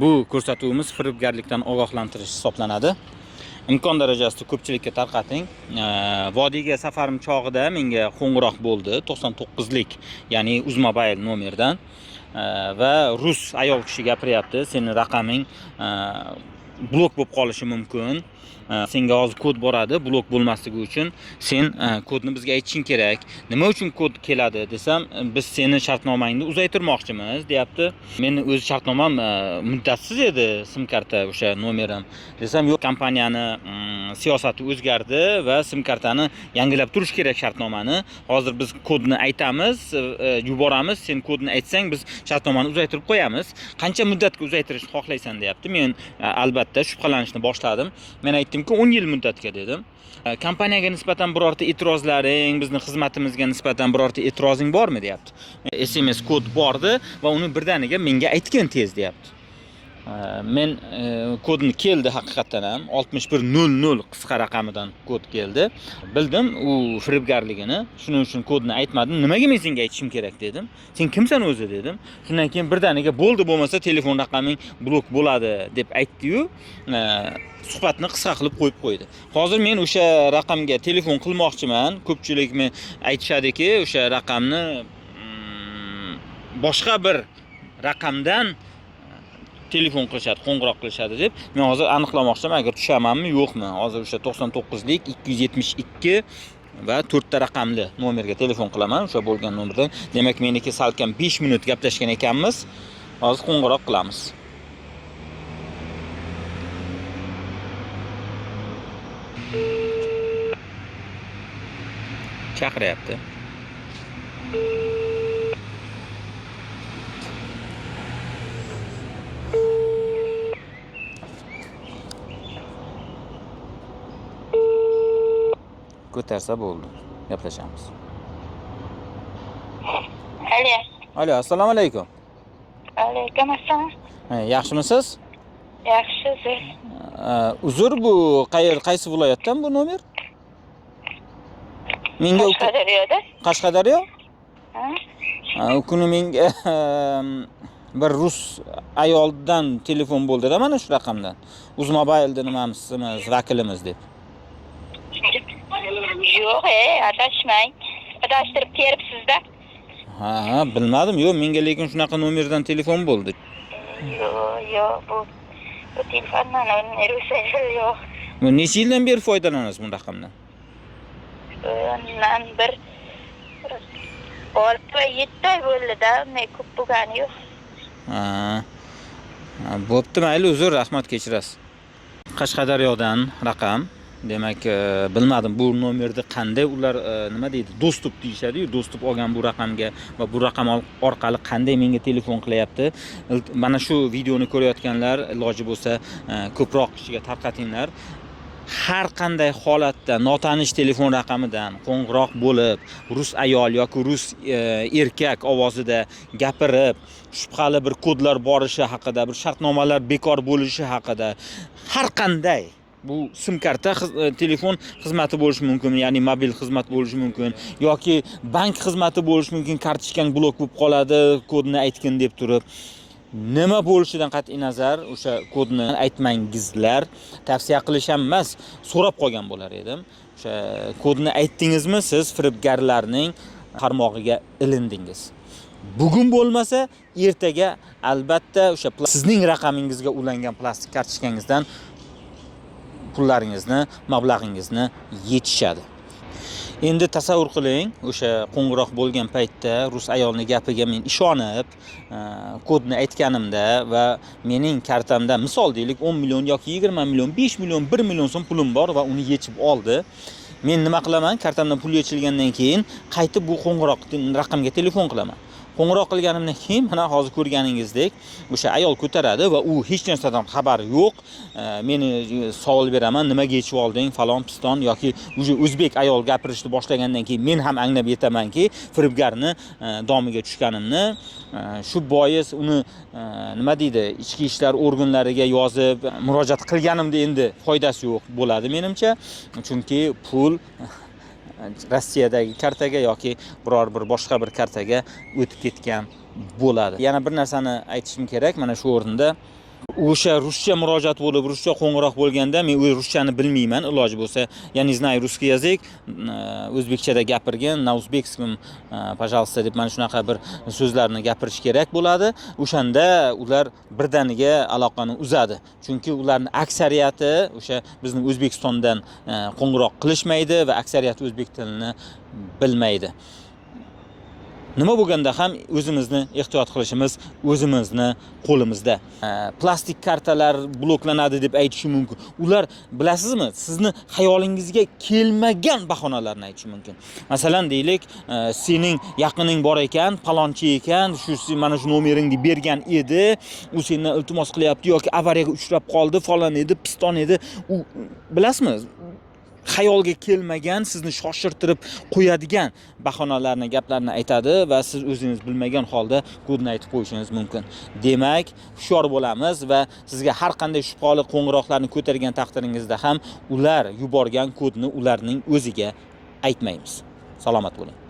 Bu ko'rsatuvimiz firibgarlikdan ogohlantirish hisoblanadi. Imkon darajasida ko'pchilikka tarqating. Vodiyga safarim chog'ida menga qo'ng'iroq bo'ldi 99lik, ya'ni Uzmobile nomerdan va rus ayol kishi gapiryapti. Sening raqaming blok bo'lib qolishi mumkin. Senga hozir kod boradi, blok bo'lmasligi uchun sen kodni bizga aytishing kerak. Nima uchun kod keladi desam, biz seni shartnomangni uzaytirmoqchimiz, deyapti. Meni o'z shartnomam muddatsiz edi, sim karta o'sha nomerim. Desam, yo'q, kompaniyani siyosati o'zgardi va sim kartani yangilab turish kerak shartnomani. Hozir biz kodni aytamiz, yuboramiz, sen kodni aytsang biz shartnomani uzaytirib qo'yamiz. Qancha muddatga uzaytirishni xohlaysan, deyapti. Men albatta shubhalanishni boshladim. Men aytdimki 10 yil muddatga dedim. Kompaniyaga nisbatan birorta e'tirozlaring, bizning xizmatimizga nisbatan birorta e'tirozing bormi, deyapti. SMS kod bordi va uni birdaniga menga aytgin tez, deyapti. Men kodni keldi haqiqatan ham 6100 qisqa raqamidan kod keldi. Bildim u firibgarligini. Shuning uchun kodni aytmadim. Nimaga men senga aytishim kerak dedim. Sen kimsan o'zi dedim. Shundan keyin birdaniga bo'ldi, bo'lmasa telefon raqaming blok bo'ladi deb aytdi-yu, suhbatni qisqa qilib qo'yib qo'ydi. Hozir men o'sha raqamga telefon qilmoqchiman. Ko'pchilik men aytishadiki, o'sha raqamni boshqa bir raqamdan telefon qilishadi, qo'ng'iroq qilishadi deb. Men hozir aniqlamoqchiman, agar tushamanmi, yo'qmi. Hozir o'sha 99lik 272 va 4 ta raqamli nomerga telefon qilaman, o'sha bo'lgan nomerdan. Demak, meniki salkam 5 minut gaplashgan ekanmiz. Hozir qo'ng'iroq qilamiz. Chaqiryapti. Ko'tarsa bo'ldi. Gaplashamiz. Alo, assalomu alaykum. Alaykum assalom. Yaxshimisiz? Yaxshi, siz? Uzr, bu qaysi viloyatdan bu nomer? Menga Qashqadaryoda. Qashqadaryo? Ha? U kuni menga bir rus ayoldan telefon bo'ldi-da, mana shu raqamdan. Uzmobile'da nimamiz, vakilimiz deb. Yo'q, adashmang. Adashtirib teribsiz-da. Ha, bilmadim. Yo'q, menga lekin shunaqa nomerdan telefon bo'ldi. Yo'q, bu telefondan yo'q. Necha yildan beri foydalanasiz bu raqamdan? Men bir 6-7 oy bo'ldi-da, men ko'p bo'lgani yo'q. Ha. Bo'pti, mayli, uzr, rahmat, kechirasiz. Qashqadaryodan raqam. Demak, bilmadim bu nomerni qanday ular nima deydi, do'stup deyshadi-yu, do'stup olgan bu raqamga va bu raqam orqali qanday menga telefon qilyapti. Mana shu videoni ko'rayotganlar iloji bo'lsa ko'proq kishiga tarqatinglar. Har qanday holatda notanish telefon raqamidan qo'ng'iroq bo'lib, rus ayol yoki rus erkak ovozida gapirib, shubhali bir kodlar borishi haqida, bir shartnomalar bekor bo'lishi haqida, har qanday bu sim karta telefon xizmati bo'lishi mumkin, ya'ni mobil xizmat bo'lishi mumkin yoki bank xizmati bo'lishi mumkin. Kartochkang blok bo'lib qoladi, kodni aytgin deb turib. Nima bo'lishidan qat'iy nazar o'sha kodni aytmangizlar. Tavsiya qilish ham emas, so'rab qolgan bo'lar edim. O'sha kodni aytdingizmi, siz firibgarlarning qarmog'iga ilindingiz. Bugun bo'lmasa, ertaga albatta o'sha sizning raqamingizga ulangan plastik kartochkangizdan pullaringizni, mablag'ingizni yechishadi. Endi tasavvur qiling, o'sha qo'ng'iroq bo'lgan paytda rus ayolning gapiga men ishonib, kodni aytganimda va mening kartamda misol deylik 10 million yoki 20 million, 5 million, 1 million so'm pulim bor va uni yechib oldi. Men nima qilaman? Kartamdan pul yechilgandan keyin qaytib bu qo'ng'iroq raqamga telefon qilaman. Qo'ng'iroq qilganimdan keyin mana hozir ko'rganingizdek o'sha ayol ko'taradi va u hech narsadan xabari yo'q. Meni savol beraman, nimaga yechib olding, falon piston yoki o'zbek ayol gapirishni boshlagandan keyin men ham anglab yetamanki, firibgarni domiga tushganimni. Shu bois uni nima deydi, ichki ishlar organlariga yozib murojaat qilganimda endi foydasi yo'q bo'ladi menimcha. Chunki pul Rossiyadagi kartaga yoki biror bir boshqa bir kartaga o'tib ketgan bo'ladi. Yana bir narsani aytishim kerak. Mana shu o'rinda O'sha ruscha murojaat bo'lib, ruscha qo'ng'iroq bo'lganda men u ruschani bilmayman, iloji bo'lsa, я не знаю русский язык, o'zbekchada gapirgin, na uzbekskim, пожалуйста deb mana shunaqa bir so'zlarni gapirish kerak bo'ladi. O'shanda ular birdaniga aloqani uzadi. Chunki ularning aksariyati o'sha bizning O'zbekistondan qo'ng'iroq qilishmaydi va aksariyati o'zbek tilini bilmaydi. Nima bo'lganda ham o'zimizni ehtiyot qilishimiz o'zimizni qo'limizda. Plastik kartalar bloklanadi deb aytishi mumkin. Ular bilasizmi, sizni xayolingizga kelmagan bahonalarni aytishi mumkin. Masalan, deylik, sening yaqining bor ekan, palonchi ekan, shu mana shu nomeringni bergan edi, u sendan iltimos qilyapti yoki avariyaga uchrab qoldi, falon edi, piston edi. U bilasizmi, xayolga kelmagan, sizni shoshirtirib qo'yadigan bahonalarni, gaplarni aytadi va siz o'zingiz bilmagan holda kodni aytib qo'yishingiz mumkin. Demak, hushyor bo'lamiz va sizga har qanday shubhali qo'ng'iroqlarni ko'targan taqdiringizda ham ular yuborgan kodni ularning o'ziga aytmaymiz. Salomat bo'ling.